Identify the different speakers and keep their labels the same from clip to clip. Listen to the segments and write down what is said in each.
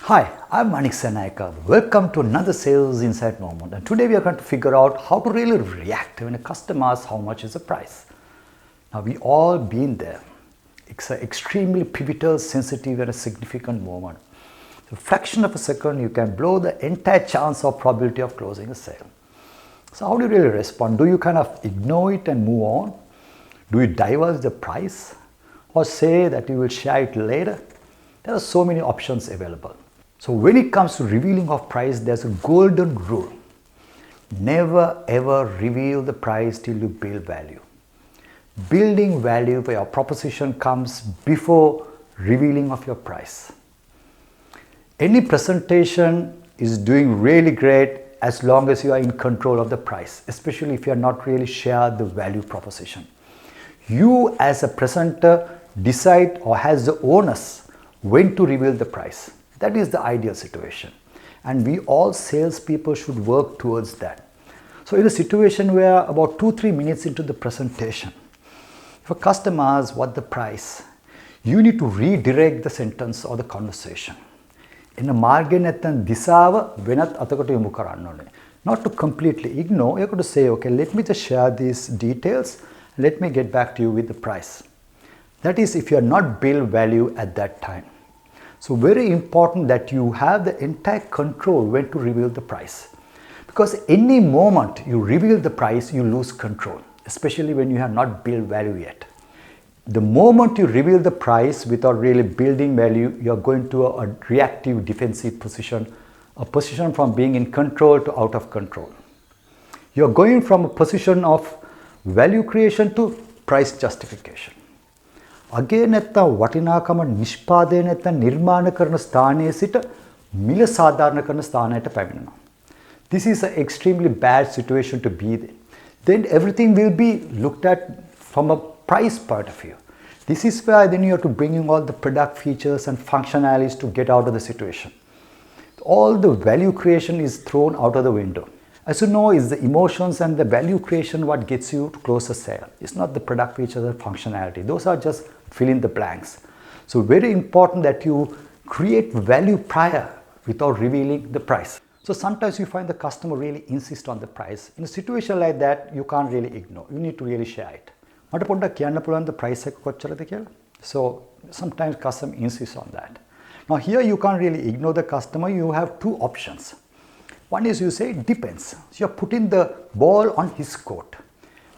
Speaker 1: Hi, I'm Manik Senanayake. Welcome to another Sales Insight moment. And today we are going to figure out how to really react when a customer asks how much is the price. Now we all been there. It's an extremely pivotal, sensitive and a significant moment. So a fraction of a second you can blow the entire chance or probability of closing a sale. So how do you really respond? Do you kind of ignore it and move on? Do you divulge the price? Or say that you will share it later? There are so many options available. So when it comes to revealing of price, there's a golden rule. Never ever reveal the price till you build value. Building value for your proposition comes before revealing of your price. Any presentation is doing really great as long as you are in control of the price, especially if you are not really share the value proposition. You as a presenter decide or has the onus when to reveal the price. That is the ideal situation. And we all salespeople should work towards that. So in a situation where about 2-3 minutes into the presentation, if a customer asks what the price, you need to redirect the sentence or the conversation. In a margin disawa venat ataකට yomu karanna one. Not to completely ignore, you have to say, okay, let me just share these details. Let me get back to you with the price. That is if you are not build value at that time. So very important that you have the entire control when to reveal the price. Because any moment you reveal the price, you lose control, especially when you have not built value yet. The moment you reveal the price without really building value, you are going to a reactive defensive position, a position from being in control to out of control. You are going from a position of value creation to price justification. Again, වටිනාකම නිෂ්පාදනය නැත්නම් නිර්මාණ කරන ස්ථානයේ සිට මිල සාධාරණ කරන ස්ථානයට පැමිණෙනවා. This is an extremely bad situation to be in. Then everything will be looked at from a price point of view. This is where then you have to bring in all the product features and functionalities to get out of the situation. All the value creation is thrown out of the window. As you know, it's the emotions and the value creation what gets you to close a sale. It's not the product features or functionality. Those are just fill in the blanks. So very important that you create value prior without revealing the price. So sometimes you find the customer really insist on the price. In a situation like that, you can't really ignore. You need to really share it. මට පොඩ්ඩක් කියන්න පුළුවන් the price එක කොච්චරද කියලා? So sometimes customer insists on that. Now here you can't really ignore the customer. You have two options. One is you say it depends. So you're putting the ball on his court.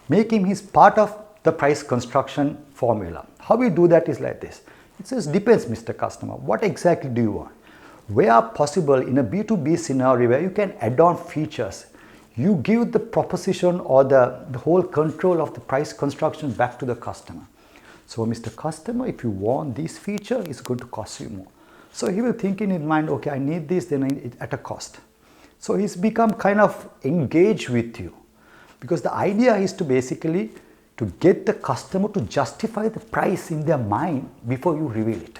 Speaker 1: Make him his part of the price construction formula. How we do that is like this. It says depends, Mr. Customer. What exactly do you want? Where possible in a B2B scenario where you can add on features, you give the proposition or the whole control of the price construction back to the customer. So Mr. Customer, if you want this feature, it's going to cost you more. So he will think in his mind, okay, I need this, then I need it at a cost. So he's become kind of engaged with you, because the idea is to basically to get the customer to justify the price in their mind before you reveal it.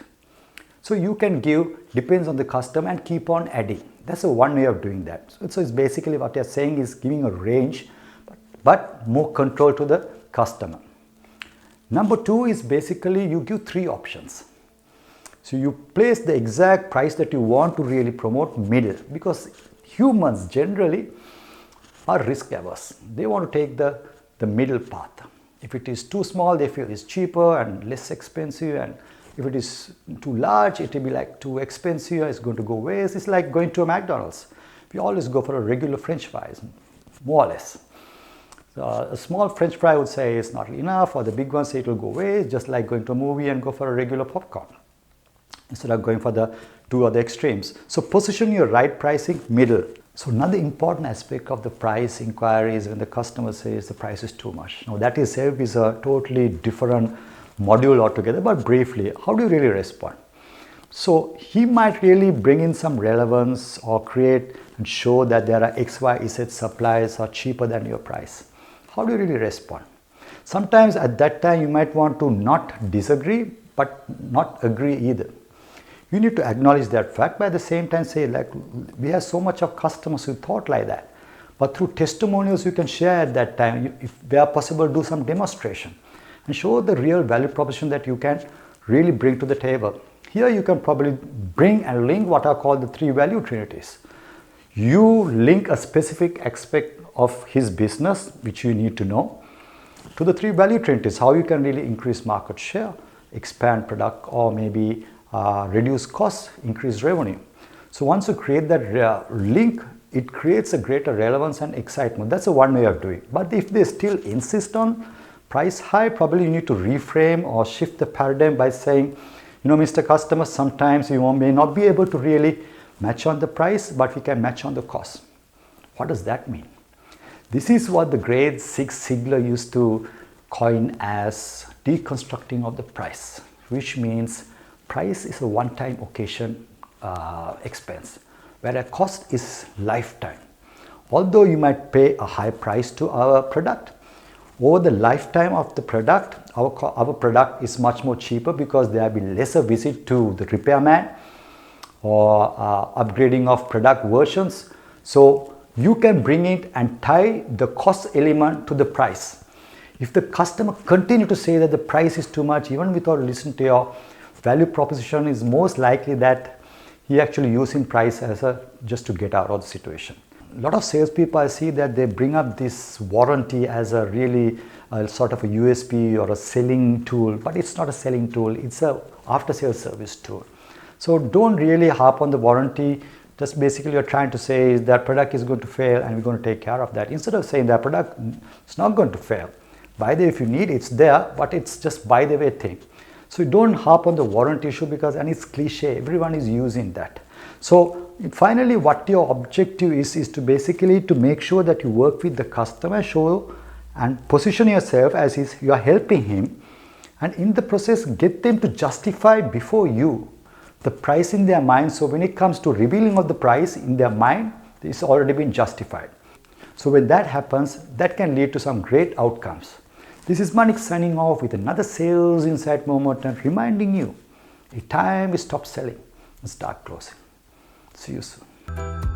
Speaker 1: So you can give, depends on the customer and keep on adding. That's a one way of doing that. So it's basically what you're saying is giving a range, but more control to the customer. Number two is basically you give three options. So you place the exact price that you want to really promote middle, because humans generally are risk averse. They want to take the middle path. If it is too small, they feel it's cheaper and less expensive. And if it is too large, it will be like too expensive. It's going to go waste. It's like going to a McDonald's. We always go for a regular French fries, more or less. So a small French fry would say it's not enough, or the big one say it will go waste, just like going to a movie and go for a regular popcorn, instead of going for the two other extremes. So position your right pricing middle. So another important aspect of the price inquiry is when the customer says the price is too much. Now that itself is a totally different module altogether, but briefly, how do you really respond? So he might really bring in some relevance or create and show that there are XYZ suppliers are cheaper than your price. How do you really respond? Sometimes at that time you might want to not disagree, but not agree either. You need to acknowledge that fact, but at the same time say, like, we have so much of customers who thought like that. But through testimonials you can share at that time, if where possible, do some demonstration and show the real value proposition that you can really bring to the table. Here you can probably bring and link what are called the three value trinities. You link a specific aspect of his business, which you need to know, to the three value trinities, how you can really increase market share, expand product, or maybe reduce costs, increase revenue. So once you create that link, it creates a greater relevance and excitement. That's a one way of doing it. But if they still insist on price high, probably you need to reframe or shift the paradigm by saying, Mr. Customer, sometimes you may not be able to really match on the price, but we can match on the cost. What does that mean? This is what the great Zig Ziglar used to coin as deconstructing of the price, which means price is a one-time occasion expense, whereas cost is lifetime. Although you might pay a high price to our product, over the lifetime of the product, our product is much more cheaper because there have been lesser visit to the repairman or upgrading of product versions. So you can bring it and tie the cost element to the price. If the customer continue to say that the price is too much, even without listening to your value proposition, is most likely that he actually using price as just to get out of the situation. A lot of salespeople, I see that they bring up this warranty as a really sort of a USP or a selling tool, but it's not a selling tool, it's a after sales service tool. So don't really harp on the warranty. Just basically you're trying to say is that product is going to fail and we're going to take care of that, instead of saying that product is not going to fail. By the way, if you need it's there, but it's just by the way thing. So you don't harp on the warranty issue because, and it's cliche, everyone is using that. So finally what your objective is to basically to make sure that you work with the customer, show and position yourself as if you are helping him, and in the process get them to justify before you the price in their mind. So when it comes to revealing of the price in their mind, it's already been justified. So when that happens, that can lead to some great outcomes. This is Manik signing off with another Sales Insight moment and reminding you, it's time we stop selling and start closing. See you soon.